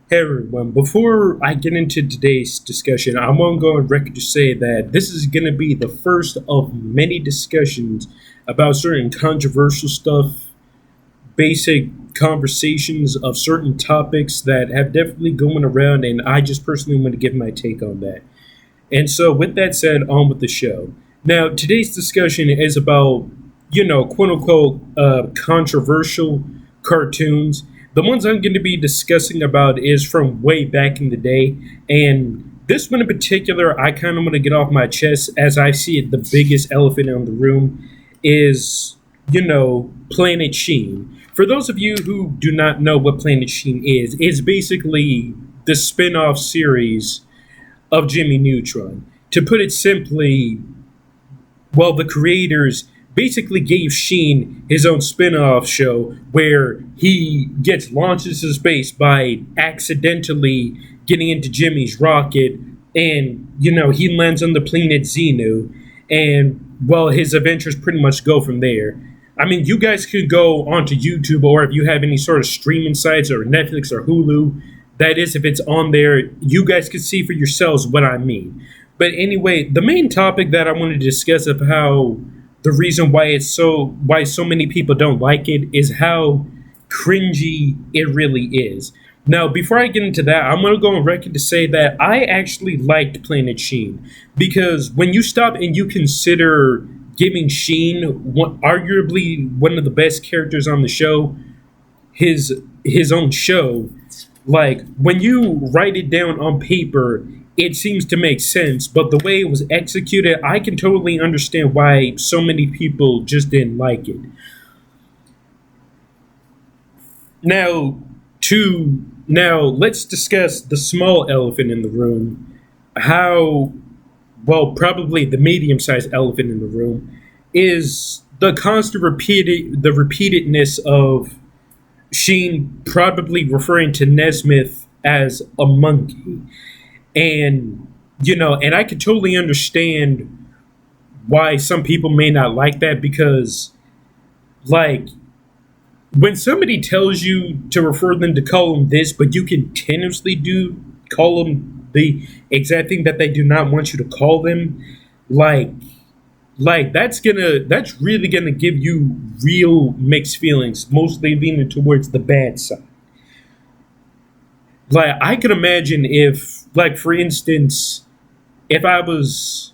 Hey everyone, before I get into today's discussion, I'm going to go on record to say that this is going to be the first of many discussions about certain controversial stuff, basic conversations of certain topics that have definitely going around, and I just personally want to give my take on that. And so, with that said, on with the show. Now, today's discussion is about, quote unquote, controversial cartoons. The ones I'm going to be discussing about is from way back in the day. And this one in particular, I kind of want to get off my chest as I see it. The biggest elephant in the room is, Planet Sheen. For those of you who do not know what Planet Sheen is, it's basically the spin off series of Jimmy Neutron. To put it simply, well, the creators basically gave Sheen his own spin-off show where he gets launched into space by accidentally getting into Jimmy's rocket, and he lands on the planet Xenu, and well, his adventures pretty much go from there. I mean, you guys could go onto YouTube, or if you have any sort of streaming sites or Netflix or Hulu, that is, if it's on there, you guys could see for yourselves what I mean. But anyway, the main topic that I wanted to discuss of how the reason why so many people don't like it is how cringy it really is. Now, before I get into that, I'm going to go on record to say that I actually liked Planet Sheen because when you stop and you consider giving Sheen arguably one of the best characters on the show, his own show, like when you write it down on paper, it seems to make sense, but the way it was executed, I can totally understand why so many people just didn't like it. Now, let's discuss the small elephant in the room. How, well, probably the medium-sized elephant in the room is the constant repeatedness of Sheen probably referring to Nesmith as a monkey. And, and I could totally understand why some people may not like that because, like, when somebody tells you to refer them to call them this, but you continuously call them the exact thing that they do not want you to call them, like, that's really gonna give you real mixed feelings, mostly leaning towards the bad side. Like, I could imagine if, like, for instance, if I was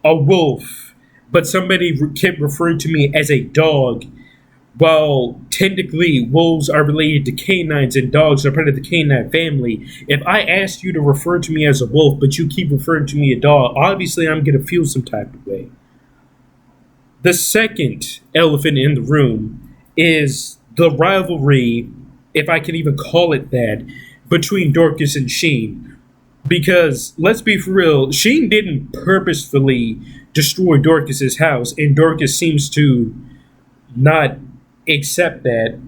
a wolf, but somebody kept referring to me as a dog, well, technically, wolves are related to canines and dogs are part of the canine family. If I asked you to refer to me as a wolf, but you keep referring to me a dog, obviously I'm going to feel some type of way. The second elephant in the room is the rivalry, if I can even call it that, between Dorcas and Sheen. Because, let's be for real, Sheen didn't purposefully destroy Dorcas's house, and Dorcas seems to not accept that.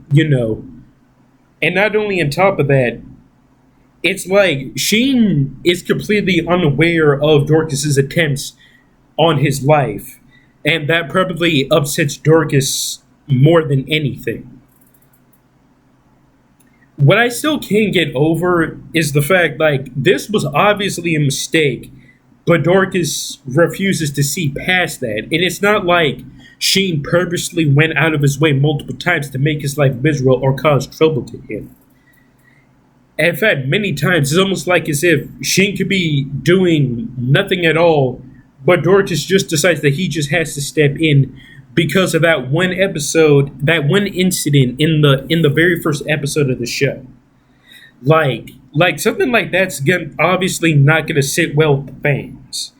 And not only on top of that, it's like Sheen is completely unaware of Dorcas's attempts on his life, and that probably upsets Dorcas more than anything. What I still can't get over is the fact, like, this was obviously a mistake, but Dorcas refuses to see past that. And it's not like Sheen purposely went out of his way multiple times to make his life miserable or cause trouble to him. In fact, many times it's almost like as if Sheen could be doing nothing at all, but Dorcas just decides that he just has to step in because of that one episode, that one incident in the very first episode of the show. Like something like that's obviously not gonna sit well with the fans.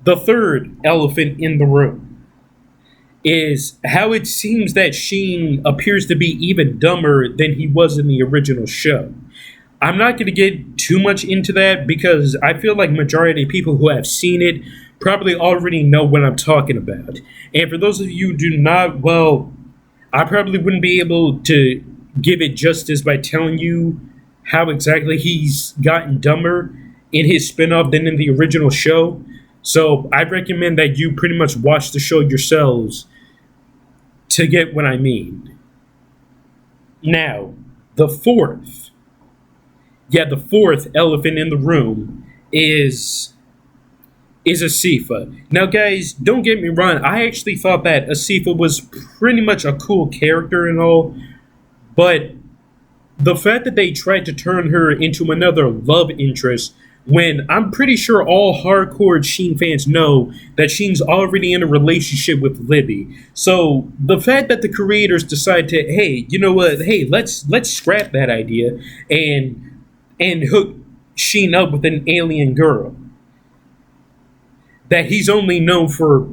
The third elephant in the room is how it seems that Sheen appears to be even dumber than he was in the original show. I'm not going to get too much into that because I feel like majority of people who have seen it probably already know what I'm talking about. And for those of you who do not, well, I probably wouldn't be able to give it justice by telling you how exactly he's gotten dumber in his spinoff than in the original show. So I recommend that you pretty much watch the show yourselves to get what I mean. Now, the fourth Yeah, the fourth elephant in the room is Asifa. Now, guys, don't get me wrong. I actually thought that Asifa was pretty much a cool character and all, but the fact that they tried to turn her into another love interest when I'm pretty sure all hardcore Sheen fans know that Sheen's already in a relationship with Libby. So the fact that the creators decide to, hey, you know what, hey, let's scrap that idea and hook Sheen up with an alien girl that he's only known for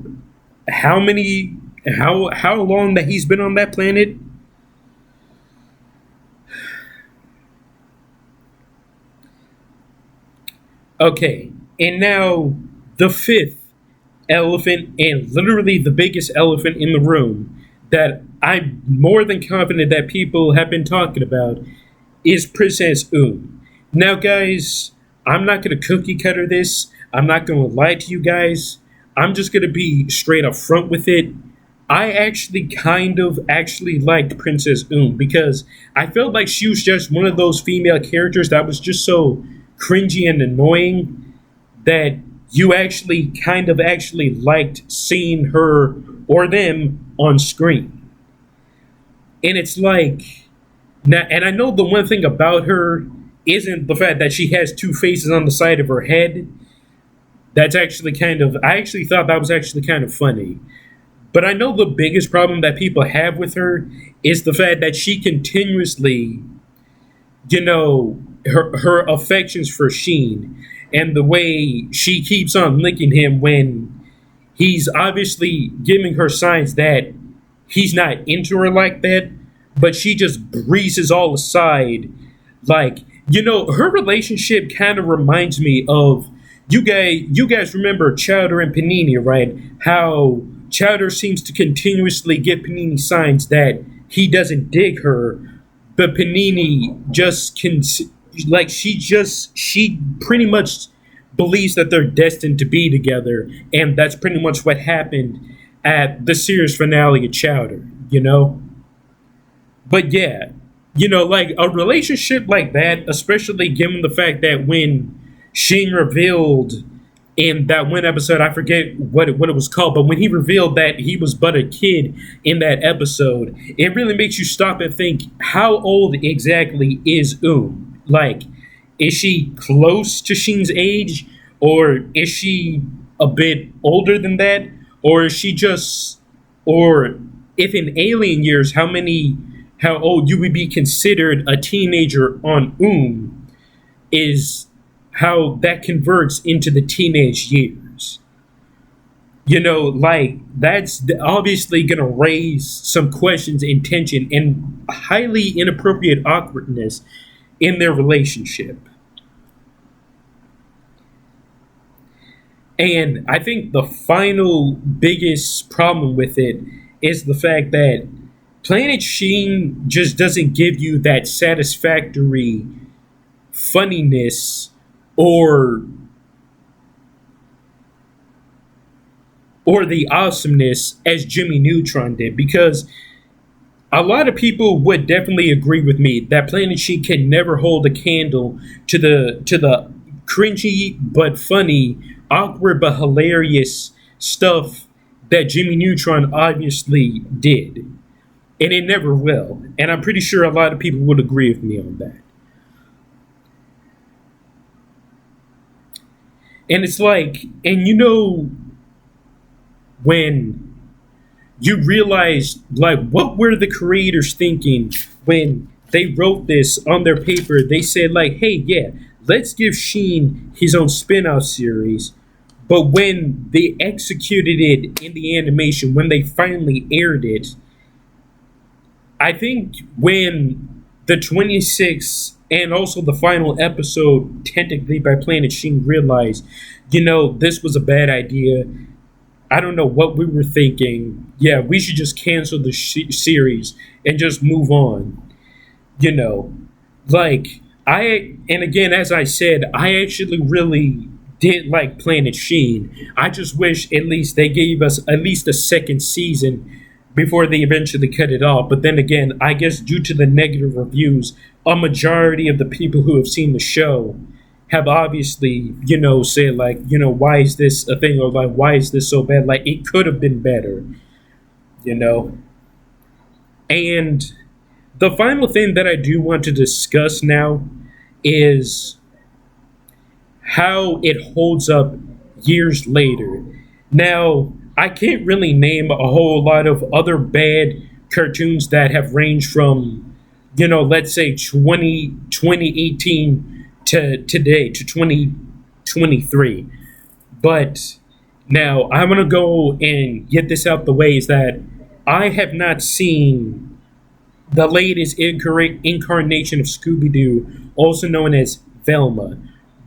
how long that he's been on that planet. Okay, and now the fifth elephant, and literally the biggest elephant in the room that I'm more than confident that people have been talking about is Princess Now, guys, I'm not going to cookie cutter this. I'm not going to lie to you guys. I'm just going to be straight up front with it. I actually kind of actually liked Princess because I felt like she was just one of those female characters that was just so cringy and annoying that you actually kind of actually liked seeing her or them on screen. And it's like now, and I know the one thing about her isn't the fact that she has two faces on the side of her head. That's actually kind of, I actually thought that was actually kind of funny. But I know the biggest problem that people have with her is the fact that she continuously, her affections for Sheen and the way she keeps on licking him when he's obviously giving her signs that he's not into her like that, but she just breezes all aside. Like, her relationship kind of reminds me of you guys remember Chowder and Panini, right? How Chowder seems to continuously give Panini signs that he doesn't dig her, but Panini just can, like, she pretty much believes that they're destined to be together, and that's pretty much what happened at the series finale of Chowder. But yeah, like a relationship like that, especially given the fact that when Sheen revealed in that one episode, I forget what it was called, but when he revealed that he was but a kid in that episode, it really makes you stop and think, how old exactly is Like, is she close to Sheen's age, or is she a bit older than that, or is she just, or if in alien years, how old you would be considered a teenager on is how that converts into the teenage years. Like, that's obviously going to raise some questions and tension and highly inappropriate awkwardness in their relationship. And I think the final biggest problem with it is the fact that Planet Sheen just doesn't give you that satisfactory funniness or the awesomeness as Jimmy Neutron did, because a lot of people would definitely agree with me that Planet Sheen can never hold a candle to the cringy but funny, awkward but hilarious stuff that Jimmy Neutron obviously did. And it never will. And I'm pretty sure a lot of people would agree with me on that. And it's like, and when you realize, like, what were the creators thinking when they wrote this on their paper? They said, like, hey, yeah, let's give Sheen his own spin-off series. But when they executed it in the animation, when they finally aired it, I think when the 26th and also the final episode, technically by Planet Sheen, realized, this was a bad idea. I don't know what we were thinking. Yeah, we should just cancel the series and just move on. Like, and again, as I said, I actually really did like Planet Sheen. I just wish at least they gave us at least a second season before they eventually cut it off. But then again, I guess due to the negative reviews, a majority of the people who have seen the show have obviously, said like, why is this a thing, or like, why is this so bad? Like, it could have been better, you know. And the final thing that I do want to discuss now is how it holds up years later. Now, I can't really name a whole lot of other bad cartoons that have ranged from, let's say 2018 to today, to 2023. But now I want to go and get this out the way, is that I have not seen the latest incarnation of Scooby Doo, also known as Velma.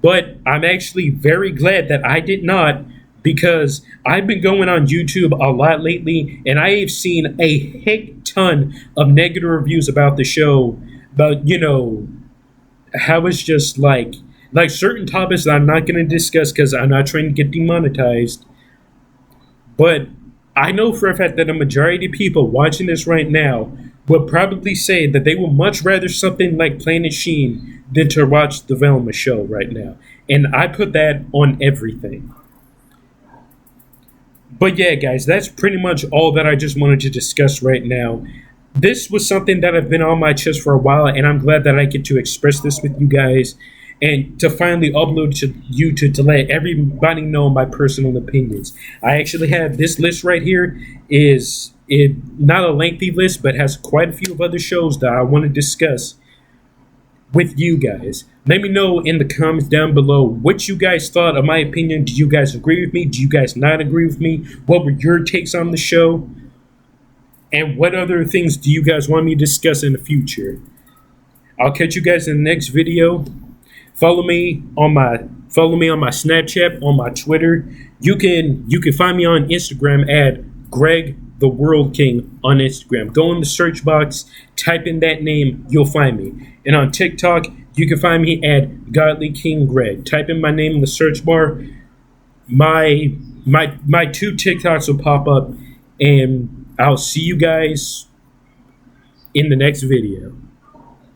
But I'm actually very glad that I did not, because I've been going on YouTube a lot lately, and I have seen a heck ton of negative reviews about the show, about, how it's just like certain topics that I'm not going to discuss because I'm not trying to get demonetized. But I know for a fact that a majority of people watching this right now would probably say that they would much rather something like Planet Sheen than to watch the Velma show right now. And I put that on everything. But yeah, guys, that's pretty much all that I just wanted to discuss right now. This was something that I've been on my chest for a while, and I'm glad that I get to express this with you guys and to finally upload to YouTube to let everybody know my personal opinions. I actually have this list right here. Is it not a lengthy list, but has quite a few of other shows that I want to discuss with you guys. Let me know in the comments down below what you guys thought of my opinion. Do you guys agree with me? Do you guys not agree with me? What were your takes on the show? And what other things do you guys want me to discuss in the future? I'll catch you guys in the next video. Follow me on my Snapchat, on my Twitter. You can find me on Instagram at Greg the World King on Instagram. Go in the search box, type in that name, you'll find me. And on TikTok, you can find me at Godly King Greg. Type in my name in the search bar. My two TikToks will pop up, and I'll see you guys in the next video.